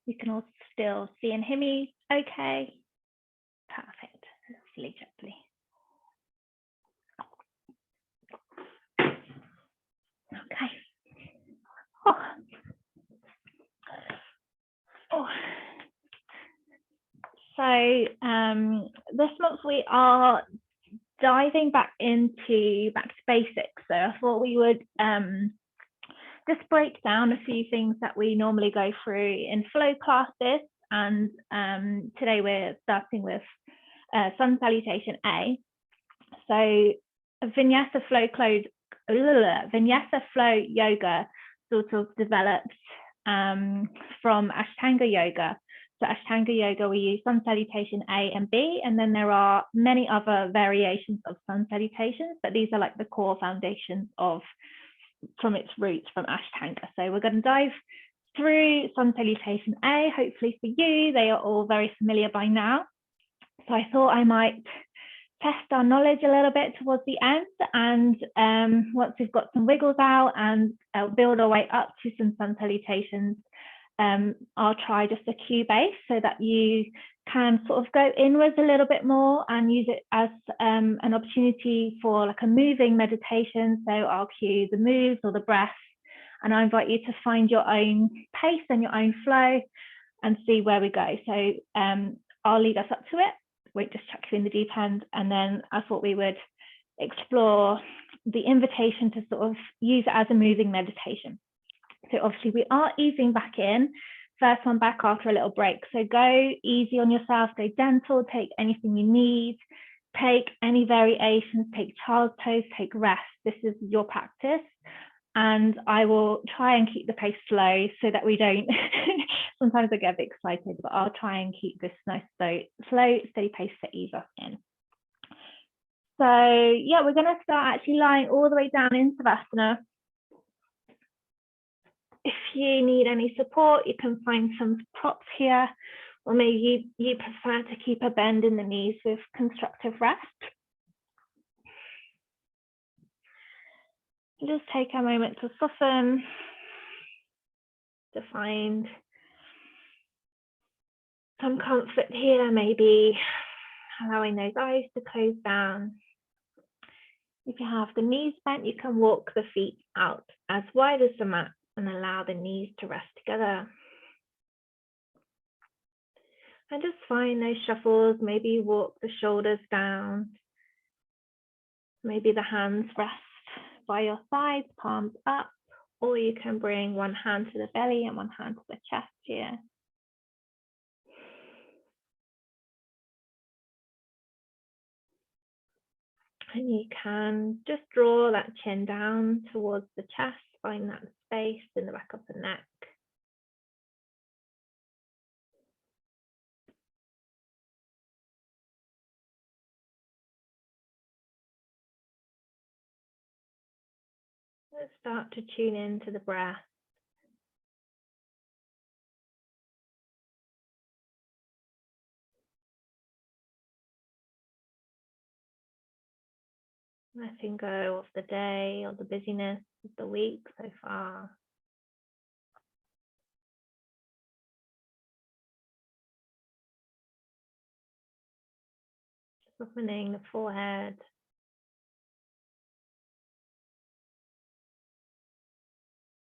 You can all still see and hear me okay? Perfect. Lovely, gently. Okay. Oh. Oh. So this month we are diving back to basics. So I thought we would just break down a few things that we normally go through in flow classes. And today we're starting with Sun Salutation A. So Vinyasa flow yoga sort of develops from Ashtanga yoga. So Ashtanga yoga, we use Sun Salutation A and B, and then there are many other variations of Sun Salutations, but these are like the core foundations from its roots from Ashtanga. So we're going to dive through Sun Salutation A. Hopefully for you, they are all very familiar by now. So I thought I might test our knowledge a little bit towards the end, and once we've got some wiggles out and build our way up to some Sun Salutations, I'll try just a cue base so that you can sort of go inwards a little bit more and use it as an opportunity for like a moving meditation. So I'll cue the moves or the breath, and I invite you to find your own pace and your own flow and see where we go. So I'll lead us up to it. Won't just chuck you in the deep end. And then I thought we would explore the invitation to sort of use it as a moving meditation. So obviously we are easing back in, first one back after a little break. So go easy on yourself, go gentle, take anything you need, take any variations, take child's pose, take rest. This is your practice. And I will try and keep the pace slow so that we don't, sometimes I get a bit excited, but I'll try and keep this nice, slow, steady pace to ease us in. So yeah, we're gonna start actually lying all the way down in Savasana. If you need any support, you can find some props here, or maybe you prefer to keep a bend in the knees with constructive rest. Just take a moment to soften, to find some comfort here, maybe allowing those eyes to close down. If you have the knees bent, you can walk the feet out as wide as the mat and allow the knees to rest together. And just find those shuffles, maybe walk the shoulders down, maybe the hands rest by your sides, palms up, or you can bring one hand to the belly and one hand to the chest here. And you can just draw that chin down towards the chest, find that space in the back of the neck. Let's start to tune into the breath. Letting go of the day or the busyness of the week so far. Softening the forehead.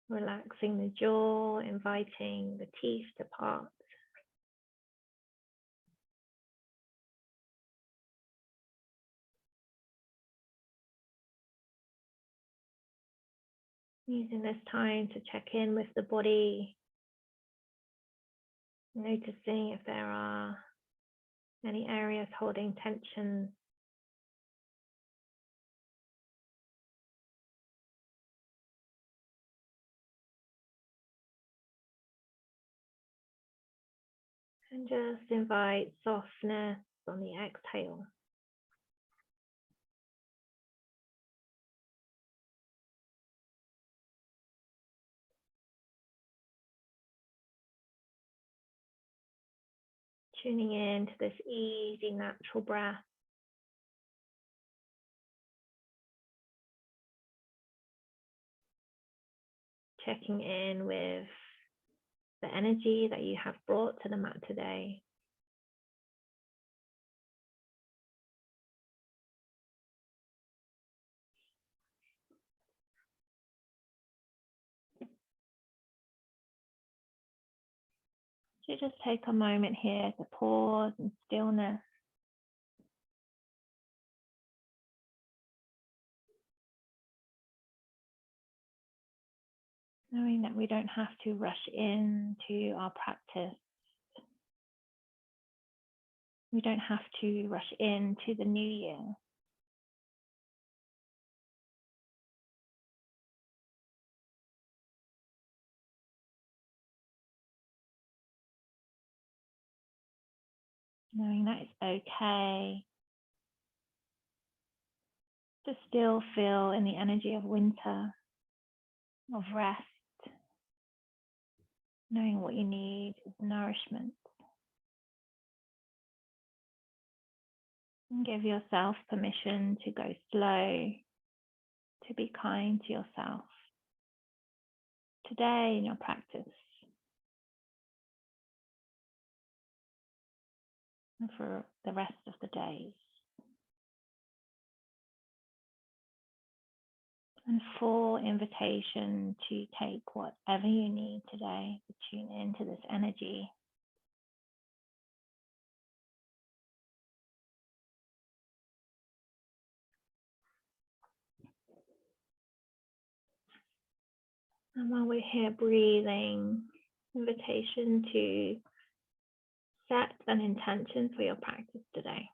Relaxing the jaw, inviting the teeth to part. Using this time to check in with the body, noticing if there are any areas holding tension. And just invite softness on the exhale. Tuning in to this easy, natural breath. Checking in with the energy that you have brought to the mat today. So just take a moment here to pause in stillness. Knowing that we don't have to rush into our practice. We don't have to rush into the new year. Knowing that it's okay to still feel in the energy of winter, of rest. Knowing what you need is nourishment. And give yourself permission to go slow, to be kind to yourself today in your practice and for the rest of the days. And full invitation to take whatever you need today to tune into this energy. And while we're here breathing, invitation to set an intention for your practice today.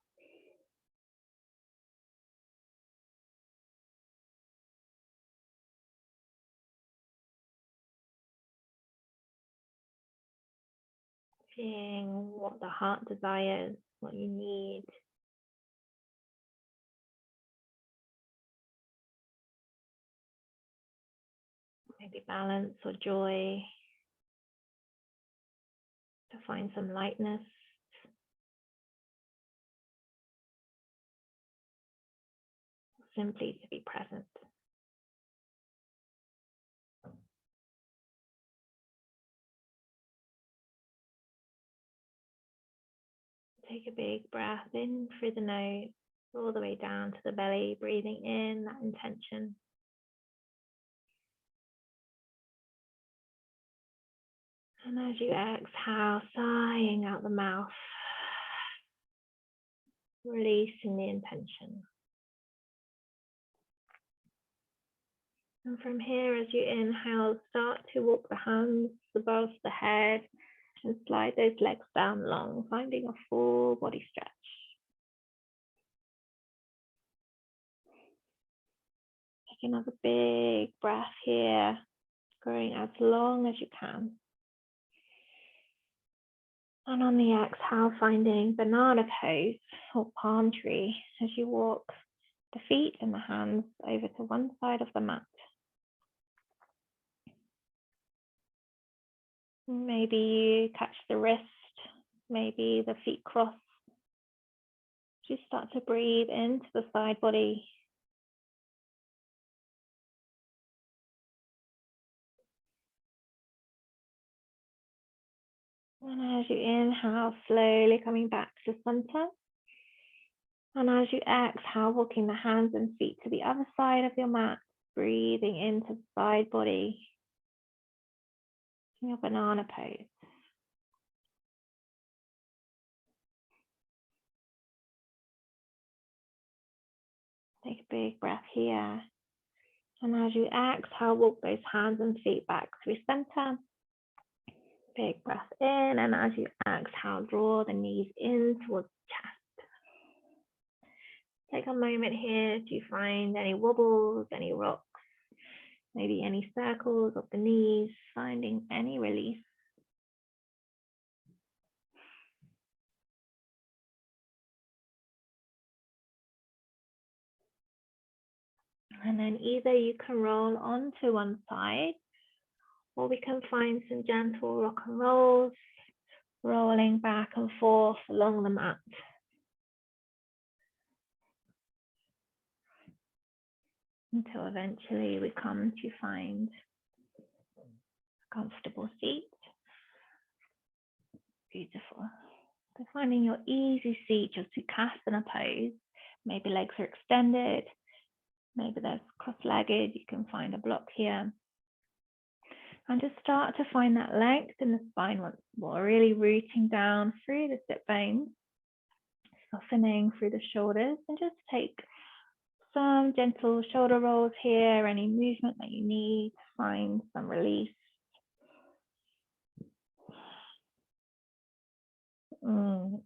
Seeing what the heart desires, what you need. Maybe balance or joy. To find some lightness. Simply to be present. Take a big breath in through the nose, all the way down to the belly, breathing in that intention. And as you exhale, sighing out the mouth, releasing the intention. And from here, as you inhale, start to walk the hands above the head and slide those legs down long, finding a full body stretch. Take another big breath here, going as long as you can. And on the exhale, finding banana pose or palm tree as you walk the feet and the hands over to one side of the mat. Maybe you catch the wrist, maybe the feet cross. Just start to breathe into the side body. And as you inhale, slowly coming back to center. And as you exhale, walking the hands and feet to the other side of your mat, breathing into the side body. Your banana pose. Take a big breath here. And as you exhale, walk those hands and feet back through center. Big breath in, and as you exhale, draw the knees in towards the chest. Take a moment here to find any wobbles, any rocks, maybe any circles of the knees, finding any release. And then either you can roll onto one side, or we can find some gentle rock and rolls, rolling back and forth along the mat. Until eventually we come to find a comfortable seat. Beautiful. So finding your easy seat, your Sukhasana pose. Maybe legs are extended. Maybe there's cross-legged. You can find a block here. And just start to find that length in the spine once more, really rooting down through the sit bones, softening through the shoulders, and just take some gentle shoulder rolls here, any movement that you need to find some release.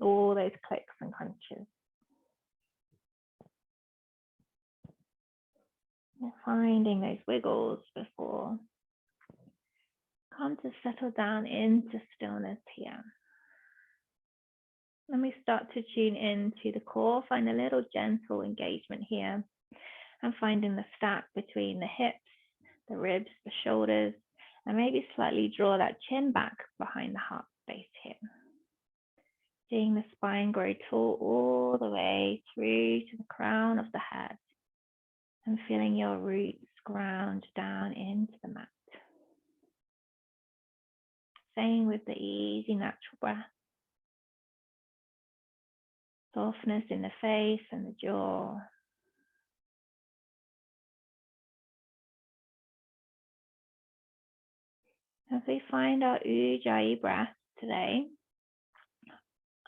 All those clicks and crunches. You're finding those wiggles before. Come to settle down into stillness here. Then we start to tune into the core, find a little gentle engagement here, and finding the stack between the hips, the ribs, the shoulders, and maybe slightly draw that chin back behind the heart space here. Seeing the spine grow tall all the way through to the crown of the head, and feeling your roots ground down into the mat. Staying with the easy natural breath. Softness in the face and the jaw. As we find our Ujjayi breath today,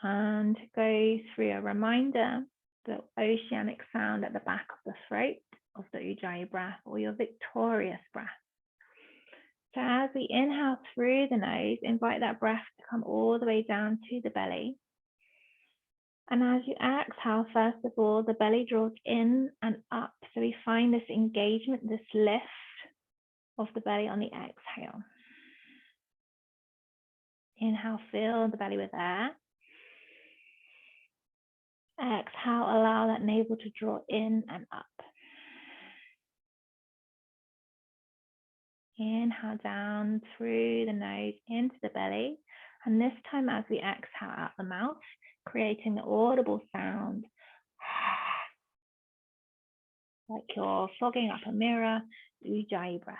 and go through a reminder, the oceanic sound at the back of the throat of the Ujjayi breath, or your victorious breath. So as we inhale through the nose, invite that breath to come all the way down to the belly. And as you exhale, first of all, the belly draws in and up. So we find this engagement, this lift of the belly on the exhale. Inhale, fill the belly with air. Exhale, allow that navel to draw in and up. Inhale down through the nose into the belly. And this time as we exhale out the mouth, creating the audible sound, like you're fogging up a mirror, Ujjayi breath.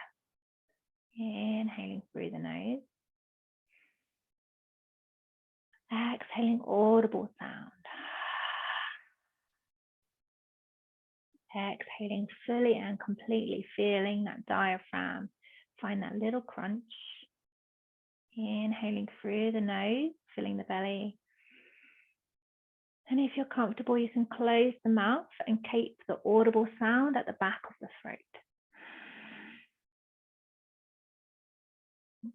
Inhaling through the nose. Exhaling audible sound. Exhaling fully and completely, feeling that diaphragm. Find that little crunch. Inhaling through the nose, filling the belly. And if you're comfortable, you can close the mouth and keep the audible sound at the back of the throat.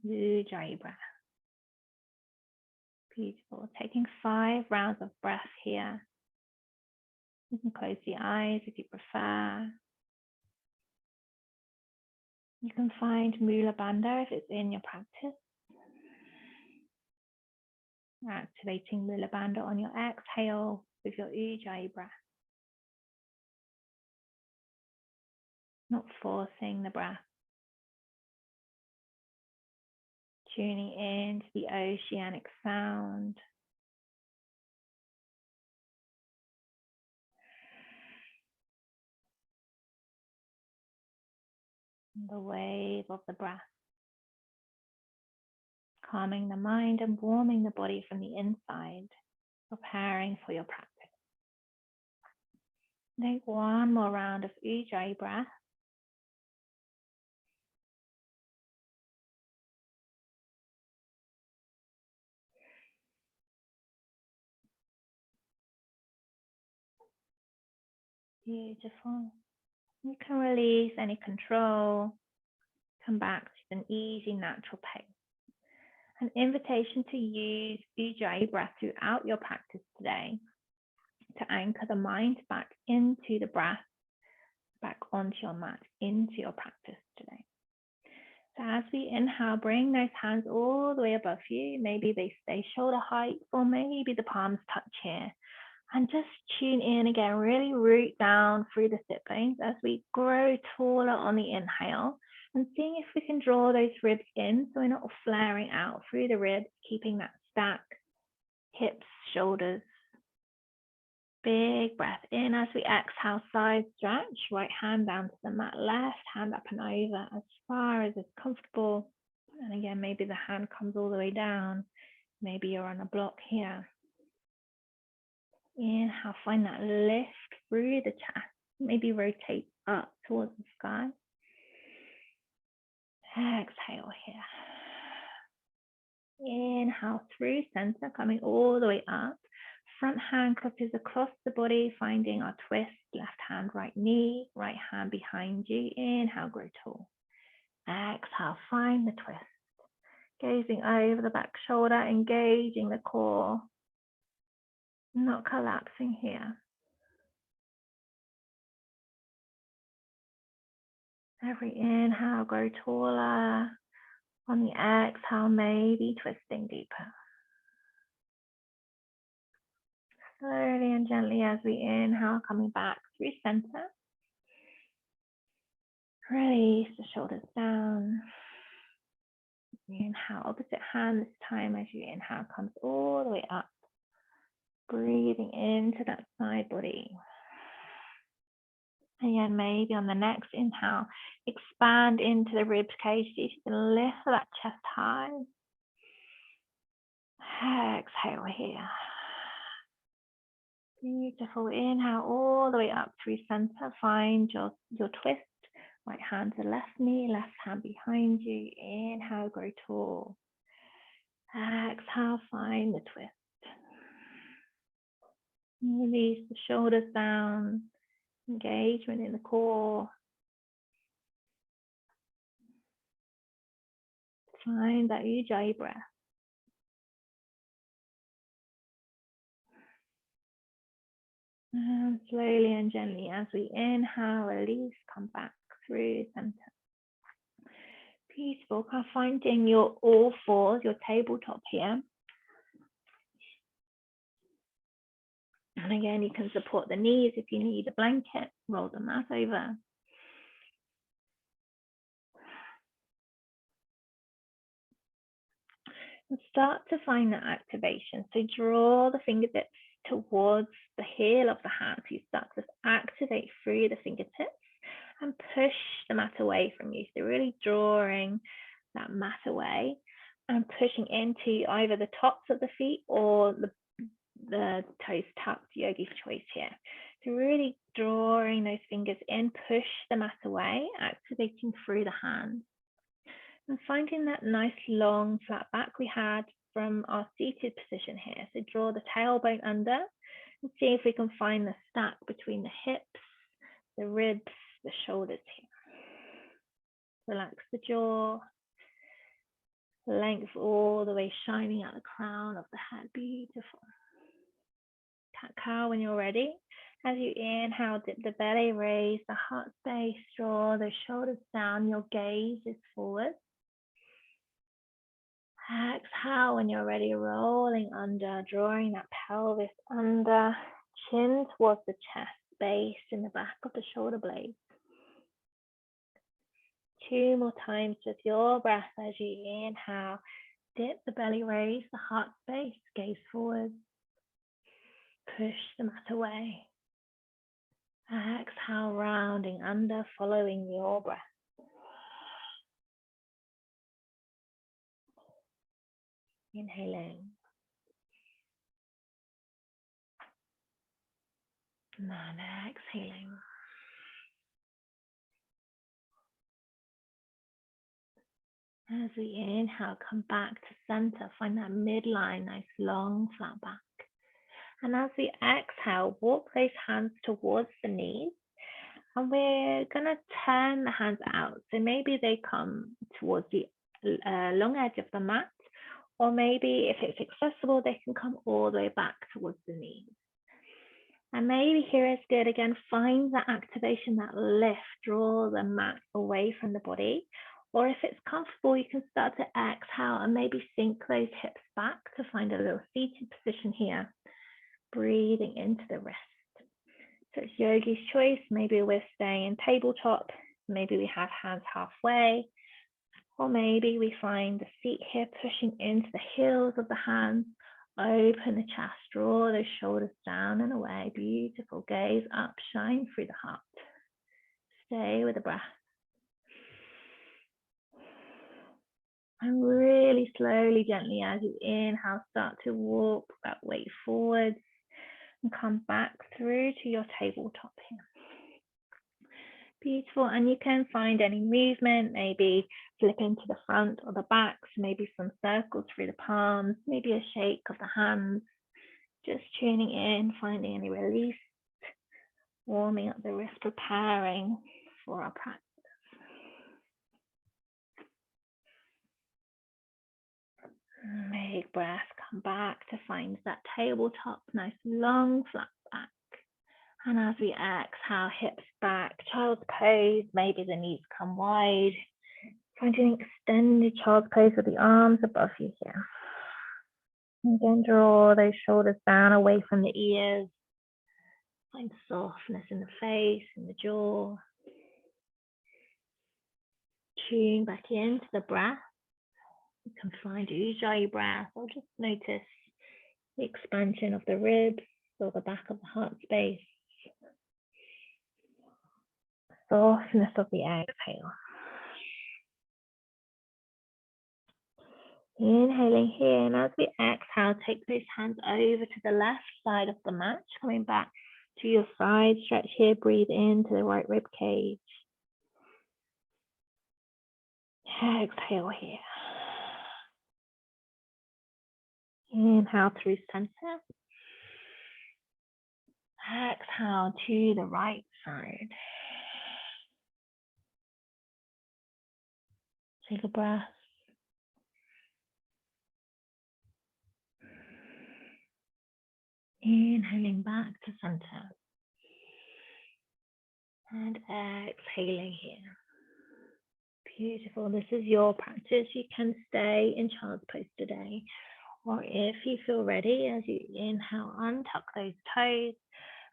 Ujjayi breath. Beautiful. Taking 5 rounds of breath here. You can close the eyes if you prefer. You can find Mula Bandha if it's in your practice. Activating Mula Bandha on your exhale with your Ujjayi breath. Not forcing the breath. Tuning into the oceanic sound. The wave of the breath. Calming the mind and warming the body from the inside. Preparing for your practice. Take one more round of Ujjayi breath. Beautiful. You can release any control. Come back to an easy, natural pace. An invitation to use Ujjayi breath throughout your practice today to anchor the mind back into the breath, back onto your mat, into your practice today. So as we inhale, bring those hands all the way above you. Maybe they stay shoulder height, or maybe the palms touch here. And just tune in again, really root down through the sit bones as we grow taller on the inhale, and seeing if we can draw those ribs in so we're not flaring out through the ribs, keeping that stack, hips, shoulders. Big breath in as we exhale, side stretch, right hand down to the mat, left hand up and over as far as is comfortable. And again, maybe the hand comes all the way down. Maybe you're on a block here. Inhale, find that lift through the chest. Maybe rotate up towards the sky. Exhale here. Inhale through center, coming all the way up. Front hand crosses across the body, finding our twist. Left hand, right knee, right hand behind you. Inhale, grow tall. Exhale, find the twist. Gazing over the back shoulder, engaging the core. Not collapsing here. Every inhale, grow taller. On the exhale, maybe twisting deeper. Slowly and gently as we inhale, coming back through center. Release the shoulders down. Inhale, opposite hand this time as you inhale, comes all the way up. Breathing into that side body. Again, maybe on the next inhale, expand into the rib cage. So you can lift that chest high. Exhale here. Beautiful. Inhale all the way up through center. Find your twist. Right hand to left knee, left hand behind you. Inhale, grow tall. Exhale, find the twist. Release the shoulders down. Engagement in the core. Find that Ujjayi breath. And slowly and gently as we inhale, release, come back through center. Beautiful. Finding your all fours, your tabletop here. And again, you can support the knees if you need a blanket, roll the mat over. And start to find that activation. So draw the fingertips towards the heel of the hand. So you start to activate through the fingertips and push the mat away from you. So really drawing that mat away and pushing into either the tops of the feet or the toes tucked, yogi's choice here. So really drawing those fingers in, push the mat away, activating through the hand. And finding that nice long flat back we had from our seated position here. So draw the tailbone under and see if we can find the stack between the hips, the ribs, the shoulders here. Relax the jaw. Length all the way shining out the crown of the head. Beautiful. Cat-cow when you're ready. As you inhale, dip the belly, raise the heart space, draw the shoulders down, your gaze is forward. Exhale when you're ready, rolling under, drawing that pelvis under, chin towards the chest, base in the back of the shoulder blades. 2 more times with your breath as you inhale, dip the belly, raise the heart space, gaze forward, push the mat away. Exhale, rounding under, following your breath. Inhaling. And exhaling. As we inhale, come back to center, find that midline, nice long flat back. And as we exhale, walk those hands towards the knees. And we're gonna turn the hands out. So maybe they come towards the long edge of the mat, or maybe if it's accessible, they can come all the way back towards the knees. And maybe here is good. Again, find that activation, that lift, draw the mat away from the body. Or if it's comfortable, you can start to exhale and maybe sink those hips back to find a little seated position here. Breathing into the wrist. So it's yogi's choice. Maybe we're staying in tabletop. Maybe we have hands halfway. Or maybe we find the seat here, pushing into the heels of the hands. Open the chest, draw those shoulders down and away. Beautiful. Gaze up, shine through the heart. Stay with the breath. And really slowly, slowly, gently, as you inhale, start to walk that weight forwards and come back through to your tabletop here. Beautiful. And you can find any movement, maybe flipping to the front or the back, so maybe some circles through the palms, maybe a shake of the hands, just tuning in, finding any release, warming up the wrist, preparing for our practice. Big breath, come back to find that tabletop, nice long flat back. And as we exhale, hips back, child's pose, maybe the knees come wide. Finding an extended child's pose with the arms above you here. And again, draw those shoulders down away from the ears. Find softness in the face, in the jaw. Tune back into the breath. You can find Ujjayi breath, or just notice the expansion of the ribs or the back of the heart space. Softness of the exhale. Inhaling here, and as we exhale, take those hands over to the left side of the mat, coming back to your side stretch here. Breathe into the right rib cage. Exhale here. Inhale through center. Exhale to the right side. Take a breath. Inhaling back to center. And exhaling here. Beautiful. This is your practice. You can stay in child's pose today. Or if you feel ready, as you inhale, untuck those toes.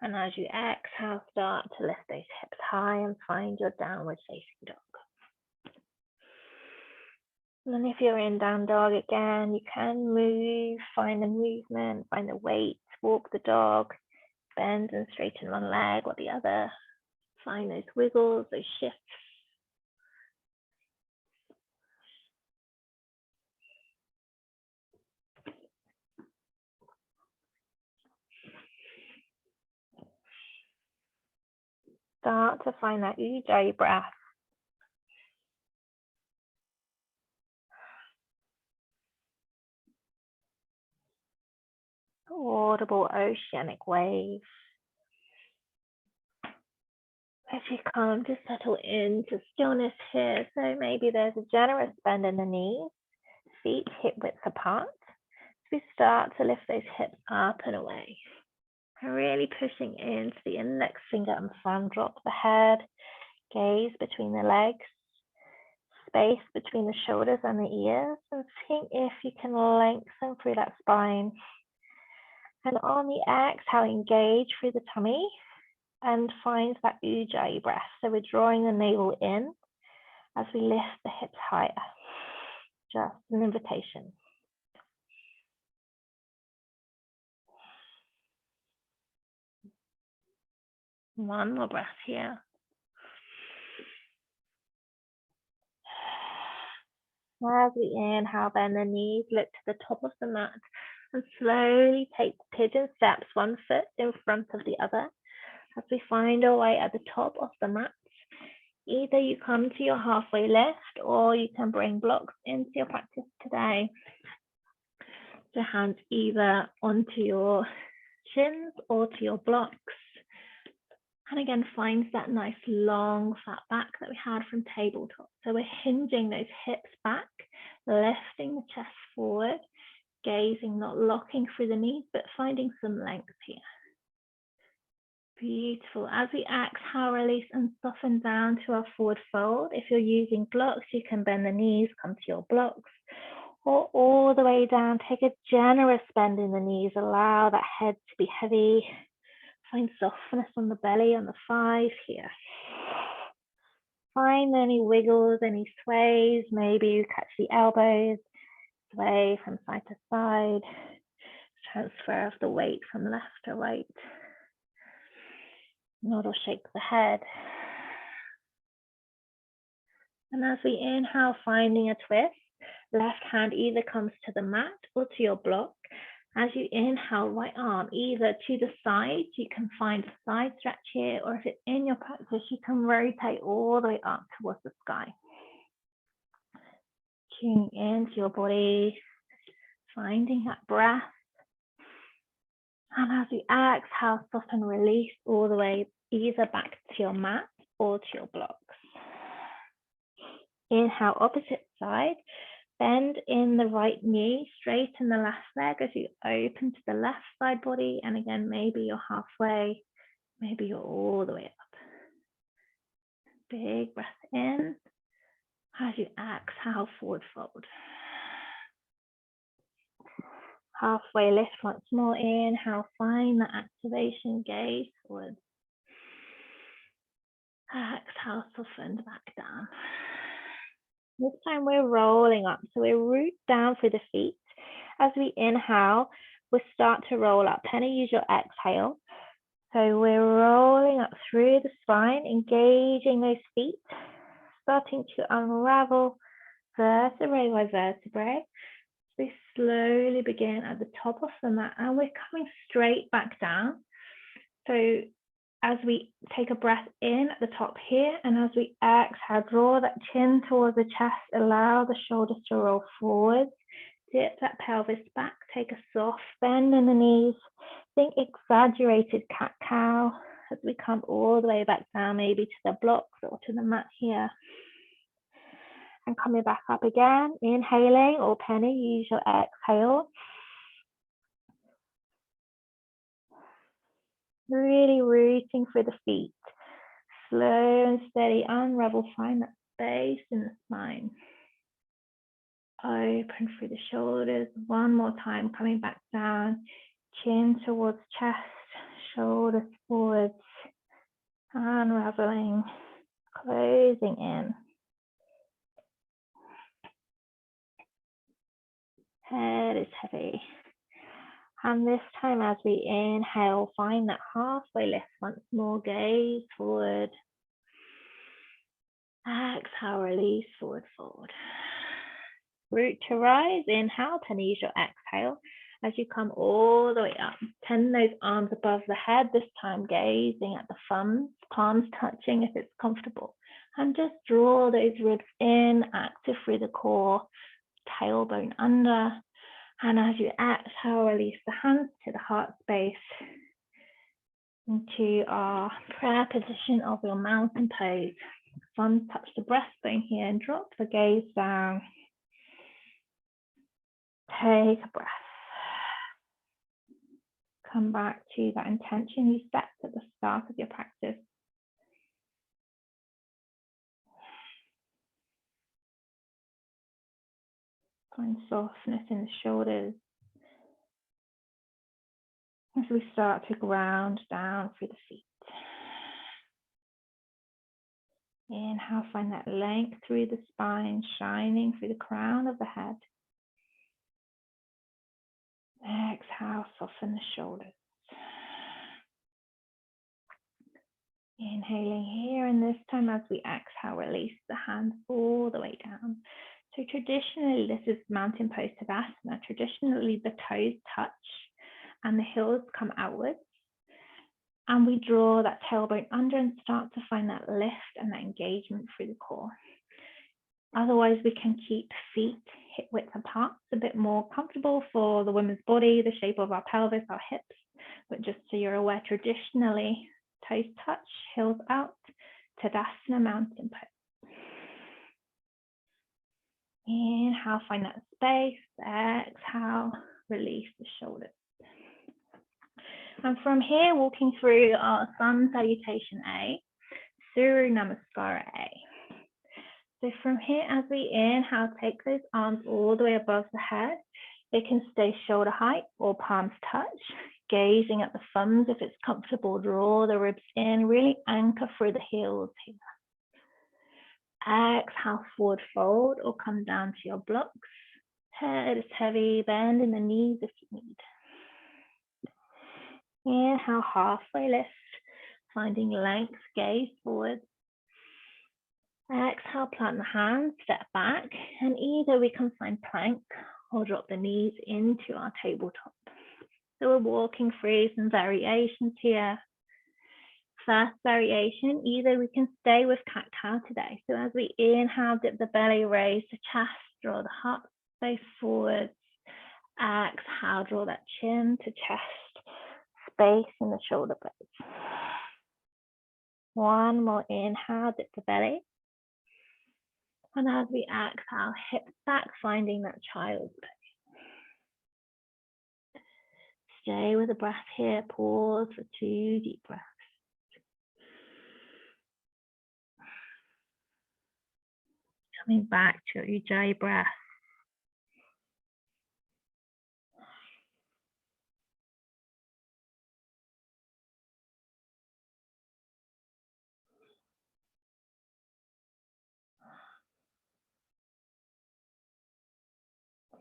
And as you exhale, start to lift those hips high and find your downward facing dog. And then if you're in down dog again, you can move, find the movement, find the weight, walk the dog, bend and straighten one leg or the other. Find those wiggles, those shifts. Start to find that Ujjayi breath. Audible oceanic wave. As you come to settle into stillness here, so maybe there's a generous bend in the knees, feet hip width apart. As we start to lift those hips up and away. And really pushing into the index finger and thumb, drop the head, gaze between the legs, space between the shoulders and the ears, and see if you can lengthen through that spine. And on the exhale, engage through the tummy and find that Ujjayi breath. So we're drawing the navel in as we lift the hips higher. Just an invitation. One more breath here. As we inhale, bend the knees, look to the top of the mat, and slowly take pigeon steps, one foot in front of the other. As we find our way at the top of the mat, either you come to your halfway lift, or you can bring blocks into your practice today. So hands either onto your shins or to your blocks. And again, find that nice long flat back that we had from tabletop. So we're hinging those hips back, lifting the chest forward, gazing, not locking through the knees, but finding some length here. Beautiful. As we exhale, release and soften down to our forward fold. If you're using blocks, you can bend the knees, come to your blocks, or all the way down. Take a generous bend in the knees. Allow that head to be heavy. Find softness on the belly, on the thighs here. Find any wiggles, any sways. Maybe you catch the elbows, sway from side to side. Transfer of the weight from left to right. Nod or shake the head. And as we inhale, finding a twist, Left hand either comes to the mat or to your block. As you inhale, right arm either to the side, you can find a side stretch here, or if it's in your practice, you can rotate all the way up towards the sky. Tuning into your body, finding that breath. And as you exhale, soften, release all the way either back to your mat or to your blocks. Inhale, opposite side. Bend in the right knee, straighten the left leg as you open to the left side body. And again, maybe you're halfway, maybe you're all the way up. Big breath in. As you exhale, forward fold. Halfway lift once more. Inhale, find the activation, gaze forward. Exhale, soften back down. This time we're rolling up, so we're root down through the feet. As we inhale, we'll start to roll up. Penny, use your exhale. So we're rolling up through the spine, engaging those feet, starting to unravel vertebrae by vertebrae. We slowly begin at the top of the mat and we're coming straight back down. So as we take a breath in at the top here, and as we exhale, draw that chin towards the chest, allow the shoulders to roll forward, dip that pelvis back, take a soft bend in the knees, think exaggerated cat-cow as we come all the way back down, maybe to the blocks or to the mat here. And coming back up again, inhaling, or Penny, use your exhale. Really rooting through the feet. Slow and steady, unravel, find that space in the spine. Open through the shoulders, one more time, coming back down, chin towards chest, shoulders forwards, unraveling, closing in. Head is heavy. And this time as we inhale, find that halfway lift once more, gaze forward. Exhale, release, forward, forward. Root to rise, inhale, Penny, use your exhale. As you come all the way up, tend those arms above the head, this time gazing at the thumbs, palms touching if it's comfortable. And just draw those ribs in, active through the core, tailbone under. And as you exhale, release the hands to the heart space into our prayer position of your mountain pose. Thumbs touch the breastbone here and drop the gaze down. Take a breath. Come back to that intention you set at the start of your practice. Find softness in the shoulders as we start to ground down through the feet. Inhale, find that length through the spine, shining through the crown of the head. Exhale, soften the shoulders. Inhaling here, and this time as we exhale, release the hands all the way down. So traditionally, this is mountain pose Tadasana. Traditionally, the toes touch and the heels come outwards. And we draw that tailbone under and start to find that lift and that engagement through the core. Otherwise, we can keep feet hip width apart. It's a bit more comfortable for the woman's body, the shape of our pelvis, our hips. But just so you're aware, traditionally, toes touch, heels out, Tadasana, mountain pose. Inhale, find that space. Exhale, release the shoulders. And from here, walking through our Sun Salutation A, Surya Namaskara A. So from here, as we inhale, take those arms all the way above the head. They can stay shoulder height or palms touch, gazing at the thumbs if it's comfortable. Draw the ribs in, really anchor through the heels here. Exhale, forward fold or come down to your blocks. Head is heavy, bend in the knees if you need. Inhale, halfway lift, finding length, gaze forward. Exhale, plant the hands, step back, and either we can find plank or drop the knees into our tabletop. So we're walking through some variations here. First variation, either we can stay with cat-cow today. So as we inhale, dip the belly, raise the chest, draw the heart space forward. Exhale, draw that chin to chest, space in the shoulder blades. One more inhale, dip the belly. And as we exhale, hips back, finding that child's pose. Stay with the breath here. Pause for 2 deep breaths. Coming back to your Ujjayi breath.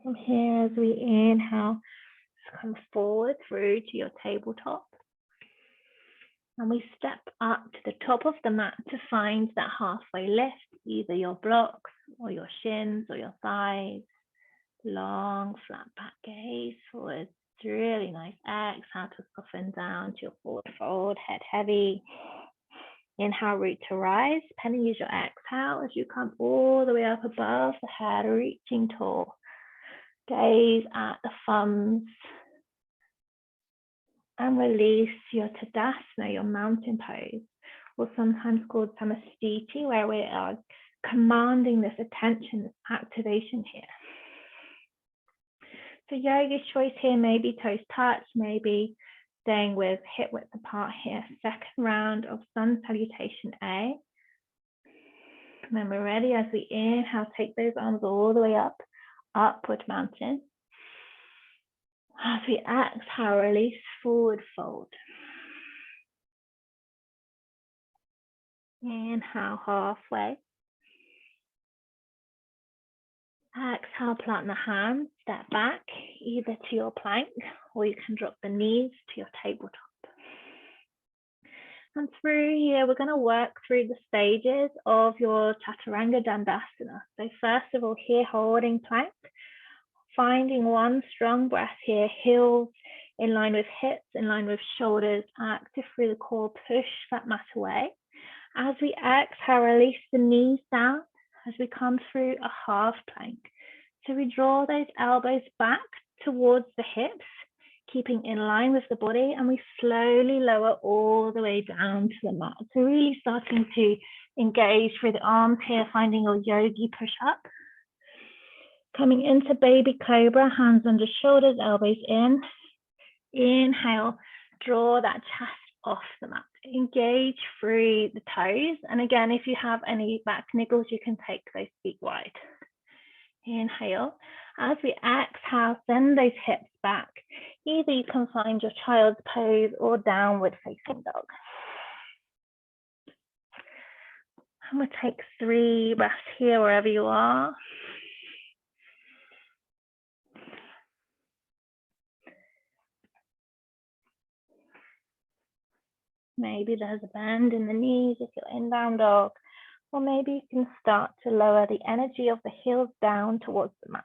From here, as we inhale, come forward through to your tabletop. And we step up to the top of the mat to find that halfway lift, either your blocks or your shins or your thighs. Long, flat back gaze forward. It's really nice. Exhale to soften down to your forward fold, head heavy. Inhale, root to rise. Penny, use your exhale as you come all the way up above the head, reaching tall. Gaze at the thumbs. And release your Tadasana, your mountain pose, or sometimes called Samastiti, where we are commanding this attention, this activation here. So yogi's choice here may be toes touch, maybe staying with hip width apart here. Second round of Sun Salutation A. And then we're ready as we inhale, take those arms all the way up, upward mountain. As we exhale, release, forward fold. Inhale, halfway. Exhale, plant the hands, step back, either to your plank, or you can drop the knees to your tabletop. And through here, we're going to work through the stages of your Chaturanga Dandasana. So first of all, here, holding plank, finding one strong breath here, heels in line with hips, in line with shoulders, active through the core, push that mat away. As we exhale, release the knees down as we come through a half plank. So we draw those elbows back towards the hips, keeping in line with the body, and we slowly lower all the way down to the mat. So really starting to engage through the arms here, finding your yogi push up. Coming into baby cobra, hands under shoulders, elbows in. Inhale, draw that chest off the mat. Engage through the toes. And again, if you have any back niggles, you can take those feet wide. Inhale. As we exhale, send those hips back. Either you can find your child's pose or downward facing dog. And we'll take 3 breaths here wherever you are. Maybe there's a bend in the knees if you're in down dog, or maybe you can start to lower the energy of the heels down towards the mat.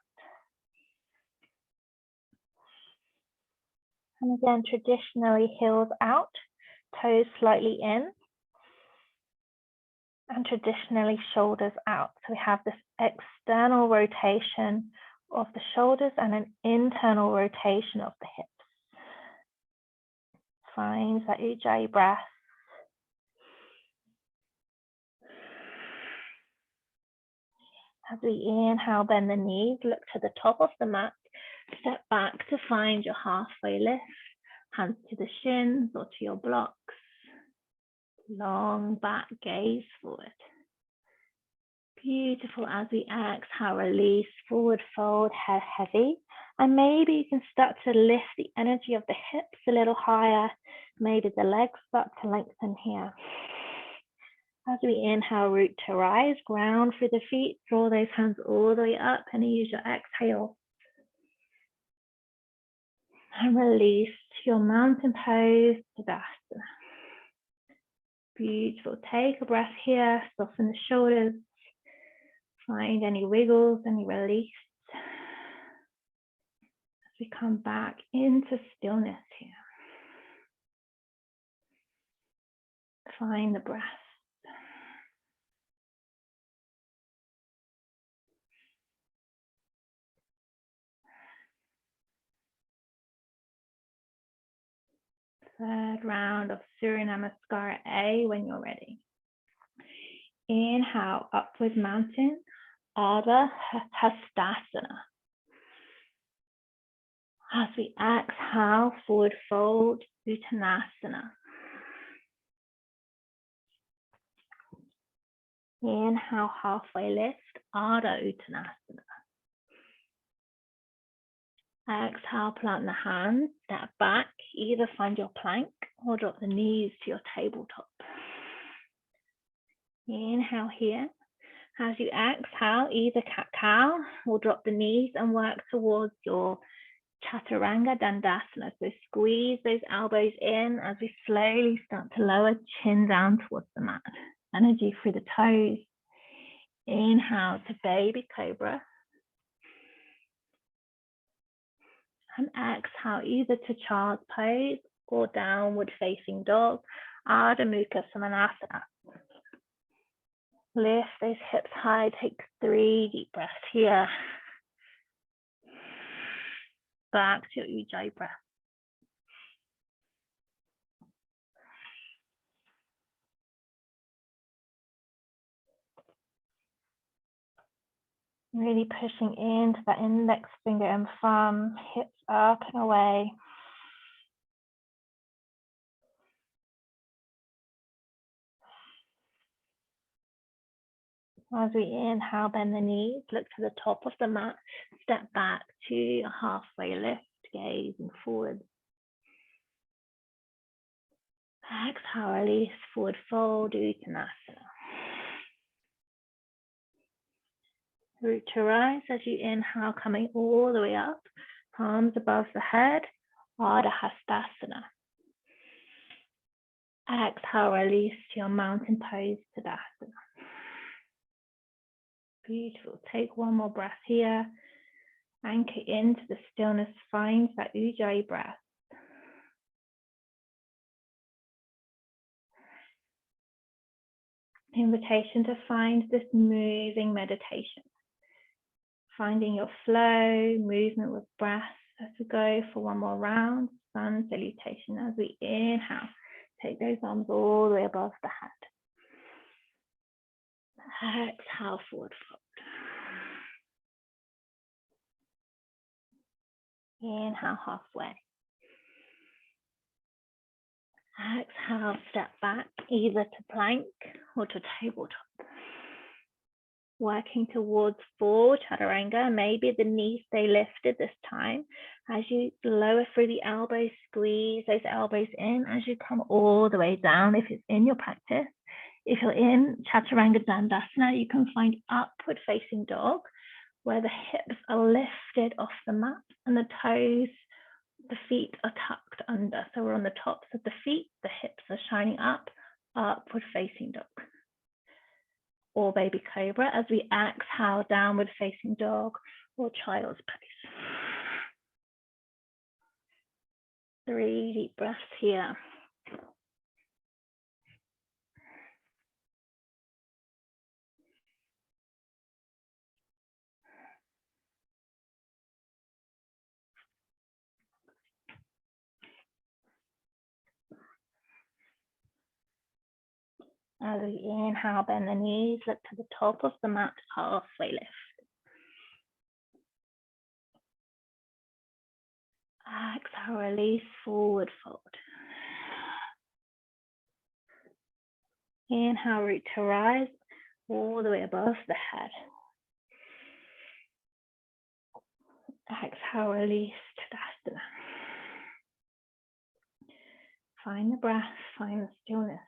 And again, traditionally heels out, toes slightly in, and traditionally shoulders out. So we have this external rotation of the shoulders and an internal rotation of the hips. Find that Ujjayi breath. As we inhale, bend the knees, look to the top of the mat, step back to find your halfway lift, hands to the shins or to your blocks. Long back gaze forward. Beautiful. As we exhale, release, forward fold, head heavy. And maybe you can start to lift the energy of the hips a little higher. Maybe the legs start to lengthen here. As we inhale, root to rise, ground through the feet, draw those hands all the way up and use your exhale. And release your mountain pose, Tadasana. Beautiful. Take a breath here, soften the shoulders, Find any wiggles, any release. As we come back into stillness here. Find the breath. Third round of Surya Namaskara A when you're ready. Inhale, upward mountain, Ardha Hastasana. As we exhale, forward fold, Uttanasana. Inhale, halfway lift, Ardha Uttanasana. Exhale, plant the hands, step back, either find your plank or drop the knees to your tabletop. Inhale here. As you exhale, either cat-cow or drop the knees and work towards your Chaturanga Dandasana. So squeeze those elbows in as we slowly start to lower chin down towards the mat. Energy through the toes. Inhale to baby cobra. And exhale either to child's pose or downward facing dog, Ardha Mukha Svanasana. Lift those hips high, take 3 deep breaths here. Back to your Ujjayi breath. Really pushing into that index finger and thumb, hips up and away. As we inhale, bend the knees, look to the top of the mat, step back to a halfway lift, gazing forward. Exhale, release, forward fold, Uttanasana. Root to rise as you inhale, coming all the way up, palms above the head, Ardha Hastasana. Exhale, release to your mountain pose, Tadasana. Beautiful. Take one more breath here. Anchor into the stillness, find that Ujjayi breath. Invitation to find this moving meditation. Finding your flow, movement with breath as we go for one more round. Sun Salutation as we inhale. Take those arms all the way above the head. Exhale, forward fold. Inhale, halfway. Exhale, step back, either to plank or to tabletop. Working towards full chaturanga, maybe the knees stay lifted this time. As you lower through the elbows, squeeze those elbows in as you come all the way down if it's in your practice. If you're in Chaturanga Dandasana, you can find upward facing dog where the hips are lifted off the mat and the toes, the feet are tucked under. So we're on the tops of the feet, the hips are shining up, upward facing dog. Or baby cobra as we exhale, downward facing dog or child's pose. 3 deep breaths here. As we inhale, bend the knees, look to the top of the mat, halfway lift. Exhale, release, forward fold. Inhale, root to rise, all the way above the head. Exhale, release, Tadasana. Find the breath, find the stillness.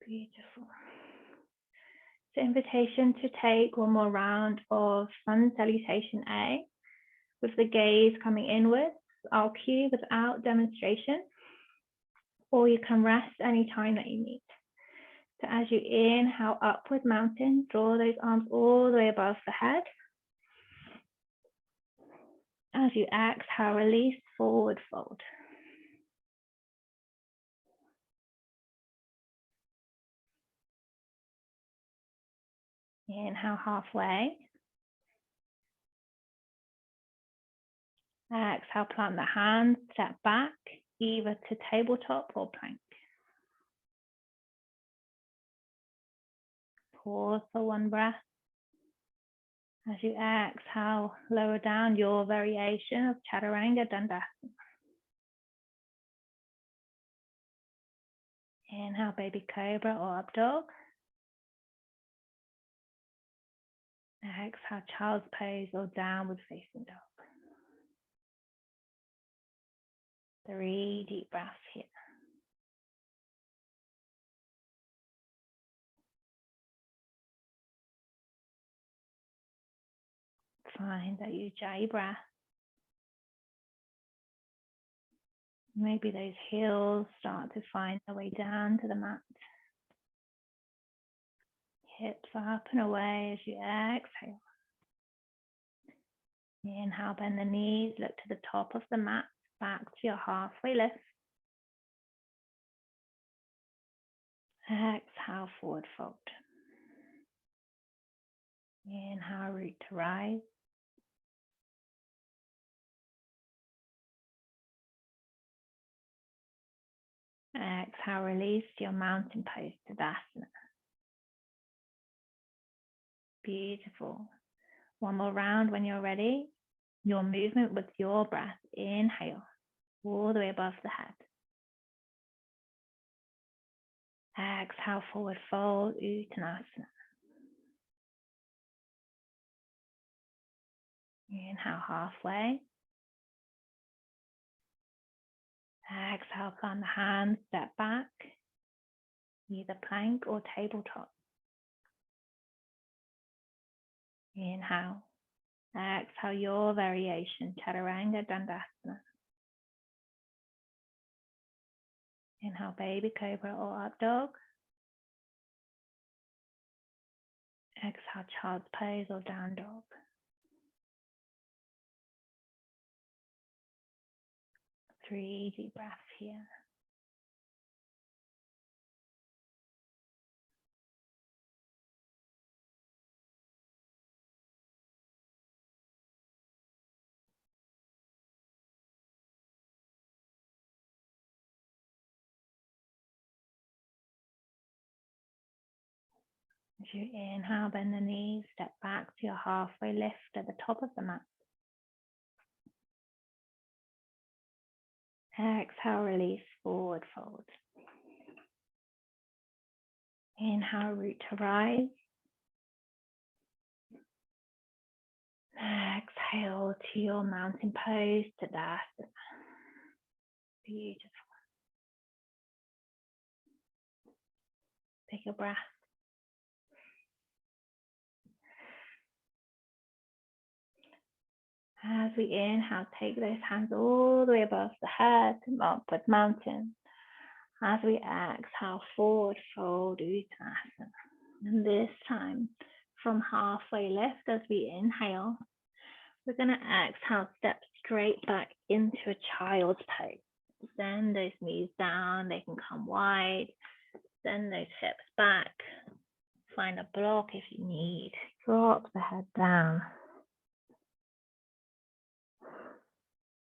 Beautiful. So invitation to take one more round of Sun Salutation A with the gaze coming inwards. I'll cue without demonstration. or you can rest anytime that you need. So as you inhale, upward mountain, draw those arms all the way above the head. As you exhale, release, forward fold. Inhale halfway. Exhale, plant the hands, step back, either to tabletop or plank. Pause for one breath. As you exhale, lower down your variation of Chaturanga Dandasana. Inhale, baby cobra or up dog. Exhale, child's pose or downward facing dog. 3 deep breaths here. Find that Ujjayi breath. Maybe those heels start to find their way down to the mat. Hips up and away as you exhale. Inhale, bend the knees, look to the top of the mat, back to your halfway lift. Exhale, forward fold. Inhale, root to rise. Exhale, release your mountain pose to Tadasana. Beautiful. One more round when you're ready. Your movement with your breath. Inhale, all the way above the head. Exhale, forward fold, Uttanasana. Inhale, halfway. Exhale, plant the hands, step back, either plank or tabletop. Inhale. Exhale, your variation, Chaturanga Dandasana. Inhale, baby cobra or up dog. Exhale, child's pose or down dog. Three deep breaths here. As you inhale, bend the knees, step back to your halfway lift at the top of the mat. Exhale, release, forward fold. Inhale, root to rise. Exhale to your mountain pose, Tadasana. Beautiful. Take a breath. As we inhale, take those hands all the way above the head, upward mountain. As we exhale, forward fold, Uttanasana. And this time, from halfway lift, as we inhale, we're going to exhale, step straight back into a child's pose. Send those knees down, they can come wide. Send those hips back. Find a block if you need. Drop the head down.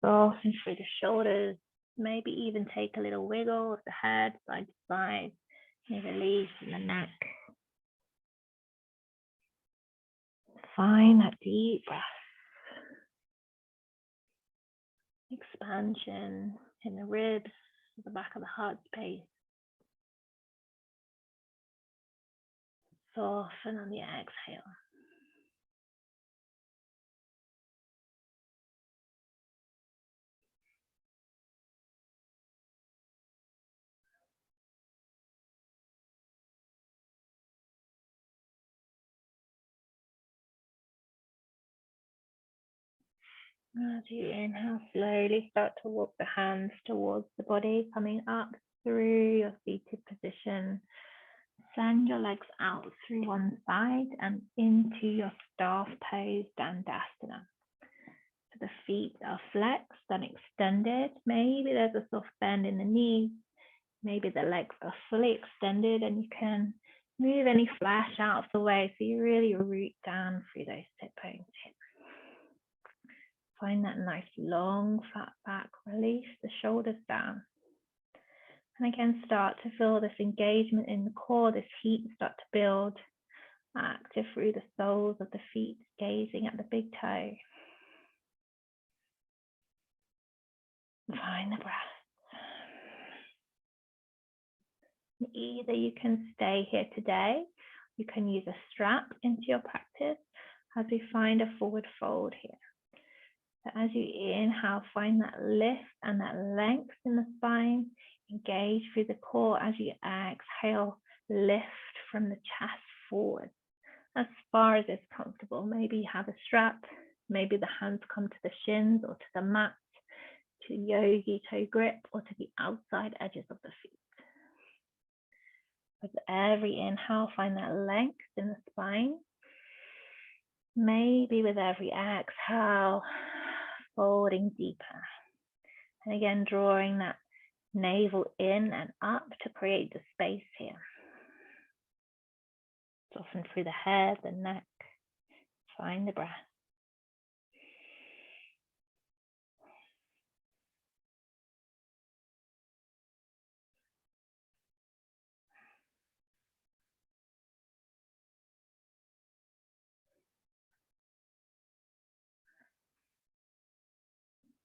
Soften through the shoulders. Maybe even take a little wiggle of the head side to side. And release in the neck. Find that deep breath. Expansion in the ribs, the back of the heart space. Soften on the exhale. As you inhale, slowly start to walk the hands towards the body, coming up through your seated position. Send your legs out through one side and into your staff pose, Dandasana. So the feet are flexed and extended. Maybe there's a soft bend in the knees. Maybe the legs are fully extended and you can move any flesh out of the way so you really root down through those sit bones here. Find that nice long flat back. Release the shoulders down. And again, start to feel this engagement in the core, this heat start to build, active through the soles of the feet, gazing at the big toe. Find the breath. Either you can stay here today, you can use a strap into your practice as we find a forward fold here. So as you inhale, find that lift and that length in the spine. Engage through the core as you exhale, lift from the chest forward as far as is comfortable. Maybe you have a strap, maybe the hands come to the shins or to the mat, to yogi toe grip or to the outside edges of the feet. With every inhale, find that length in the spine. Maybe with every exhale, folding deeper. And again, drawing that navel in and up to create the space here. Soften through the head, the neck. Find the breath.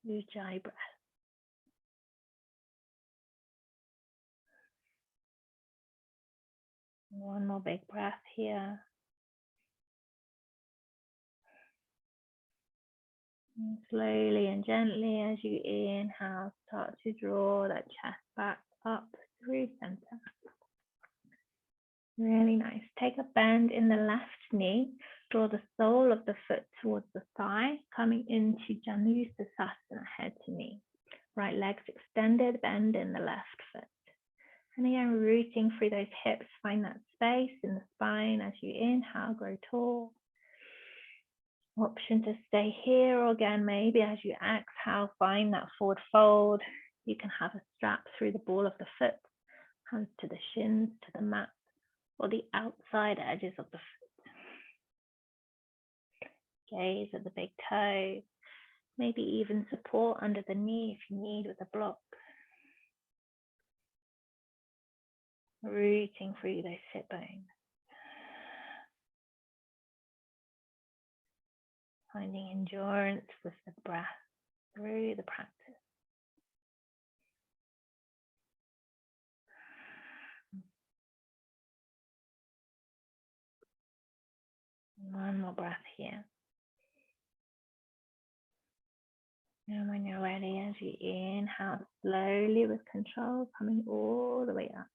Ujjayi breath. One more big breath here. And slowly and gently as you inhale, start to draw that chest back up through center. Really nice. Take a bend in the left knee. Draw the sole of the foot towards the thigh, coming into Janusasana, head to knee. Right leg's extended, bend in the left foot. And again, rooting through those hips, find that space in the spine as you inhale, grow tall. Option to stay here, or again, maybe as you exhale, find that forward fold. You can have a strap through the ball of the foot, hands to the shins, to the mat, or the outside edges of the foot. Gaze at the big toe, maybe even support under the knee if you need with a block. Rooting through those sit bones. Finding endurance with the breath through the practice. One more breath here. And when you're ready, as you inhale slowly with control, coming all the way up.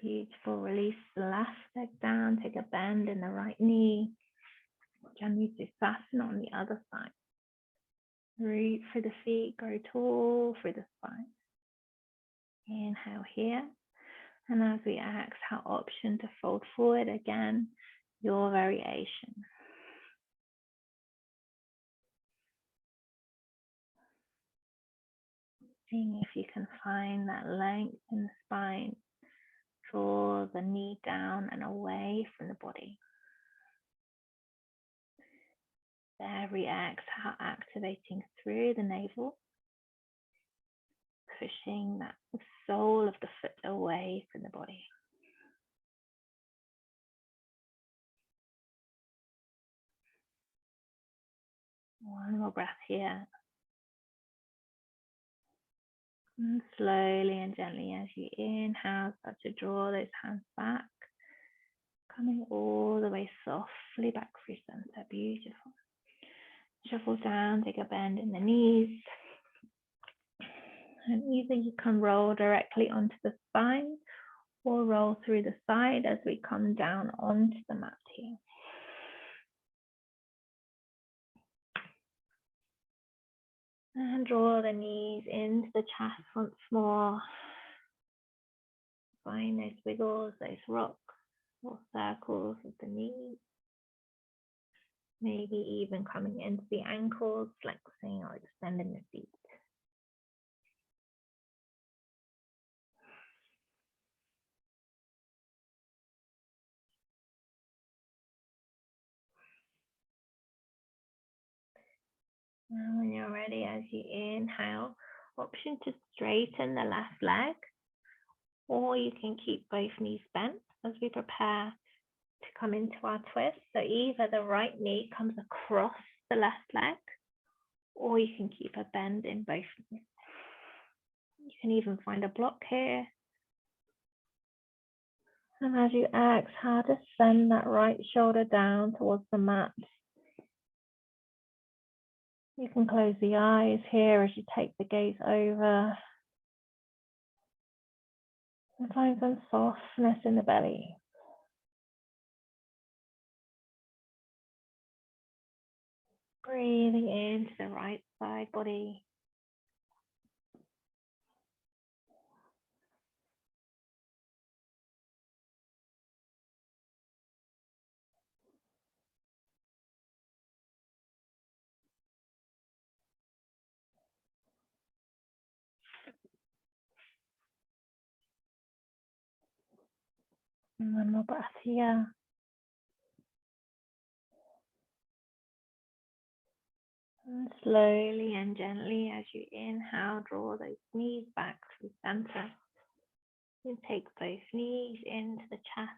Beautiful. Release the left leg down. Take a bend in the right knee. Janusasana on the other side. Root through the feet, grow tall through the spine. Inhale here. And as we exhale, option to fold forward again, your variation. Seeing if you can find that length in the spine. Draw the knee down and away from the body. Every exhale, activating through the navel, pushing that sole of the foot away from the body. One more breath here. And slowly and gently as you inhale, start to draw those hands back, coming all the way softly back through center. Beautiful. Shuffle down, take a bend in the knees. And either you can roll directly onto the spine or roll through the side as we come down onto the mat here. And draw the knees into the chest once more. Find those wiggles, those rocks or circles of the knees. Maybe even coming into the ankles, flexing or extending the feet. And when you're ready, as you inhale, option to straighten the left leg, or you can keep both knees bent as we prepare to come into our twist. So either the right knee comes across the left leg, or you can keep a bend in both knees. You can even find a block here. And as you exhale, just send that right shoulder down towards the mat. You can close the eyes here as you take the gaze over. And find some softness in the belly. Breathing into the right side body. And one more breath here. And slowly and gently, as you inhale, draw those knees back to center. And take both knees into the chest.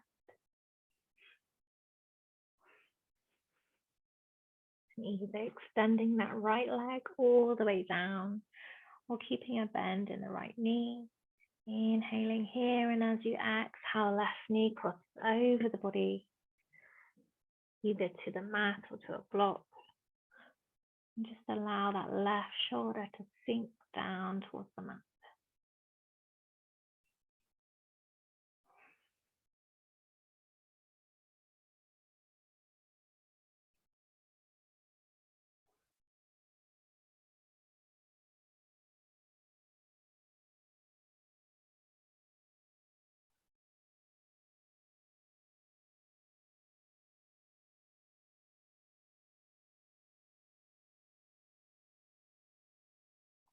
And either extending that right leg all the way down, or keeping a bend in the right knee. Inhaling here, and as you exhale, left knee crosses over the body, either to the mat or to a block. And just allow that left shoulder to sink down towards the mat.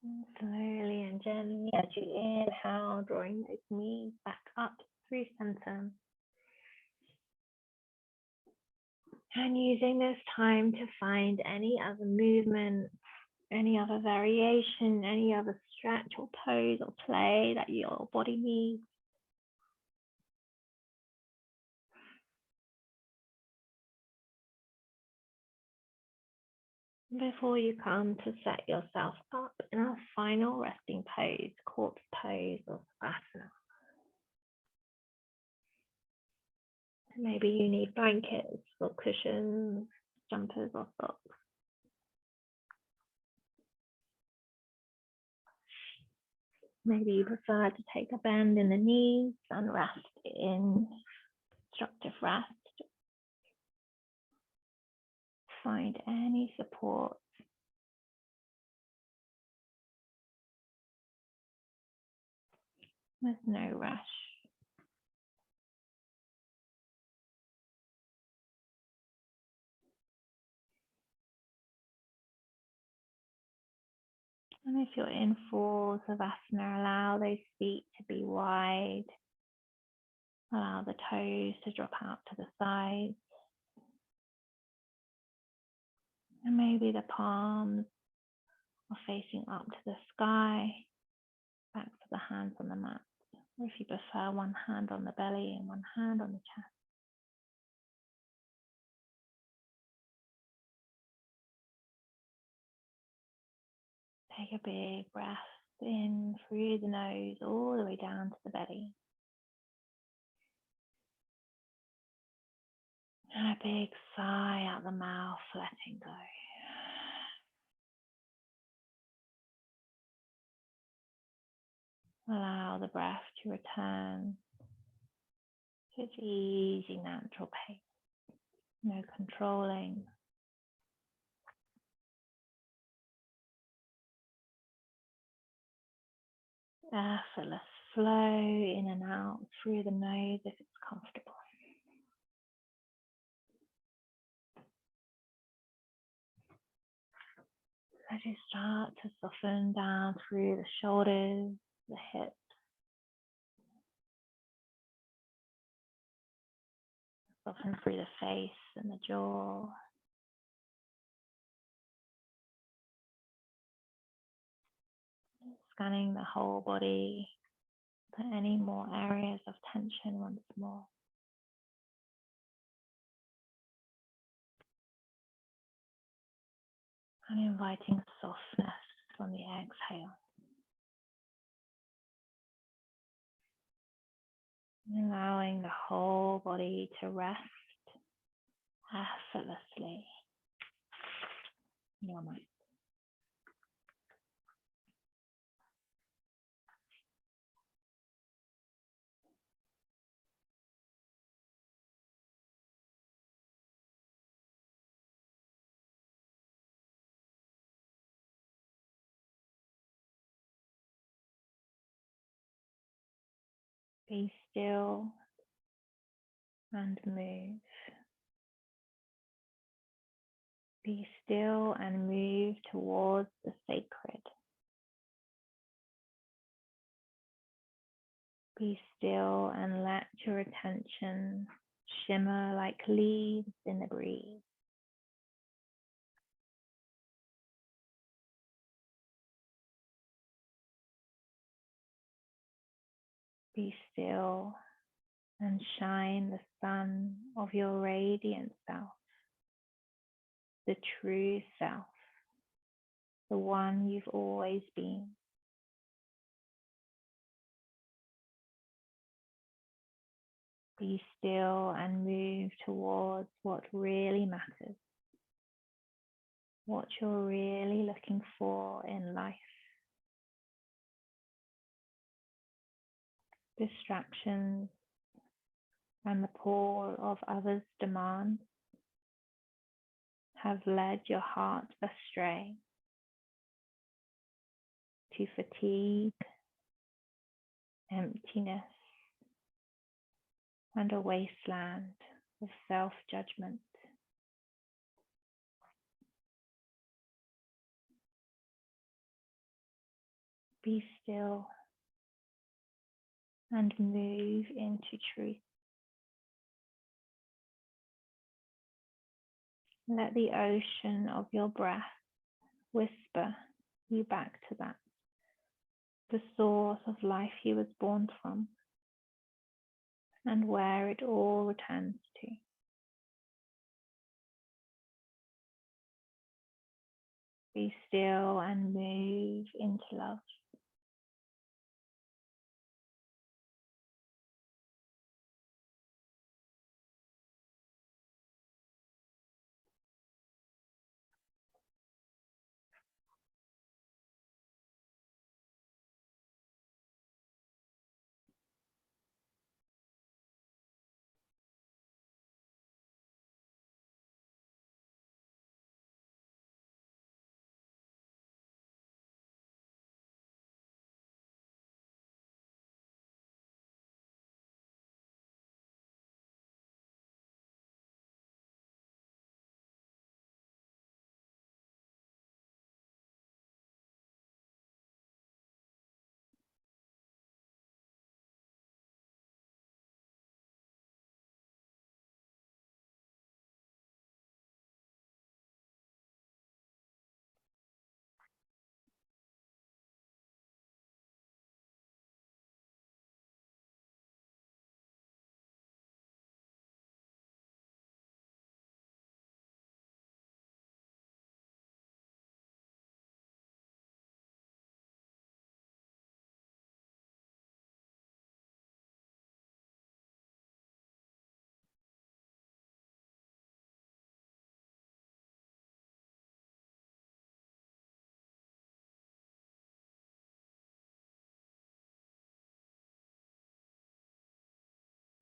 And slowly and gently, as you inhale, drawing those knees back up through center. And using this time to find any other movement, any other variation, any other stretch or pose or play that your body needs. Before you come to set yourself up in our final resting pose, corpse pose or savasana. Maybe you need blankets or cushions, jumpers or socks. Maybe you prefer to take a bend in the knees and rest in constructive rest. Find any support. There's no rush. And if you're in full savasana, allow those feet to be wide. Allow the toes to drop out to the sides. And maybe the palms are facing up to the sky, back to the hands on the mat. Or if you prefer, one hand on the belly and one hand on the chest. Take a big breath in through the nose all the way down to the belly. And a big sigh out the mouth, letting go. Allow the breath to return to its easy, natural pace. No controlling. Effortless flow in and out through the nose if it's comfortable. As you start to soften down through the shoulders, the hips, soften through the face and the jaw. Scanning the whole body for any more areas of tension once more. And inviting softness on the exhale. Allowing the whole body to rest effortlessly in your mind. Be still and move. Be still and move towards the sacred. Be still and let your attention shimmer like leaves in the breeze. Be still and shine the sun of your radiant self, the true self, the one you've always been. Be still and move towards what really matters, what you're really looking for in life. Distractions and the pull of others' demands have led your heart astray to fatigue, emptiness, and a wasteland of self-judgment. Be still and move into truth. Let the ocean of your breath whisper you back to that, the source of life he was born from, and where it all returns to. Be still and move into love.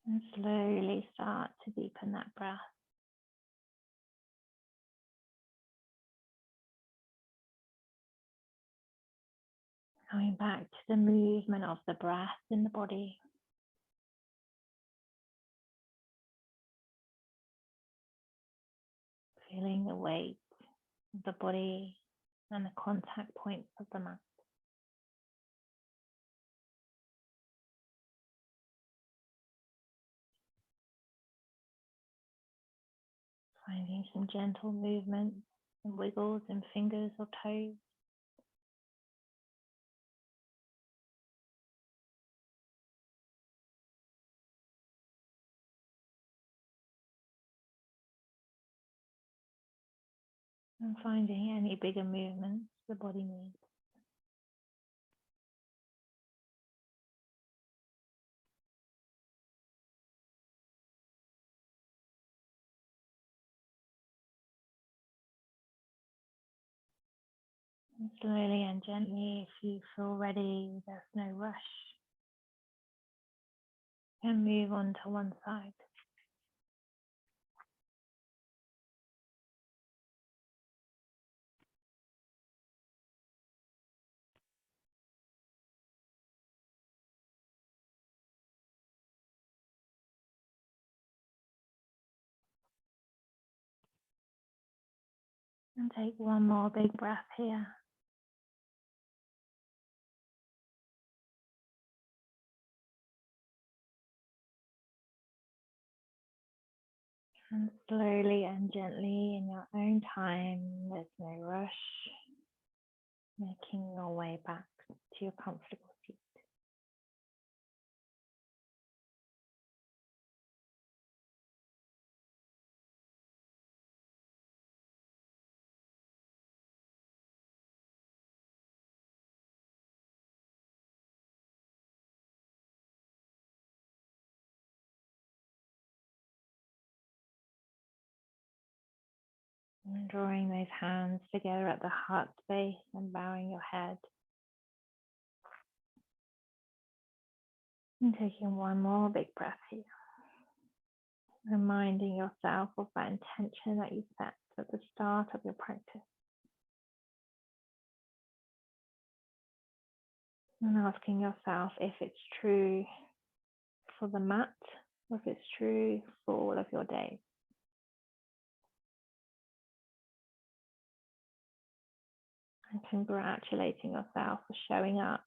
And slowly start to deepen that breath. Coming back to the movement of the breath in the body. Feeling the weight of the body and the contact points of the mat. Finding some gentle movements and wiggles in fingers or toes. And finding any bigger movements the body needs. And slowly and gently, if you feel ready, there's no rush. And move on to one side. And take one more big breath here. And slowly and gently in your own time, there's no rush, making your way back to your comfortable seat. And drawing those hands together at the heart space and bowing your head. And taking one more big breath here. Reminding yourself of that intention that you set at the start of your practice. And asking yourself if it's true for the mat or if it's true for all of your days. And congratulating yourself for showing up,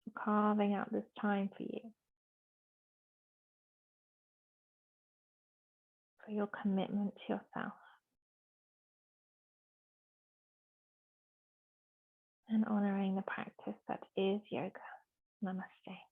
for carving out this time for you, for your commitment to yourself, and honoring the practice that is yoga. Namaste.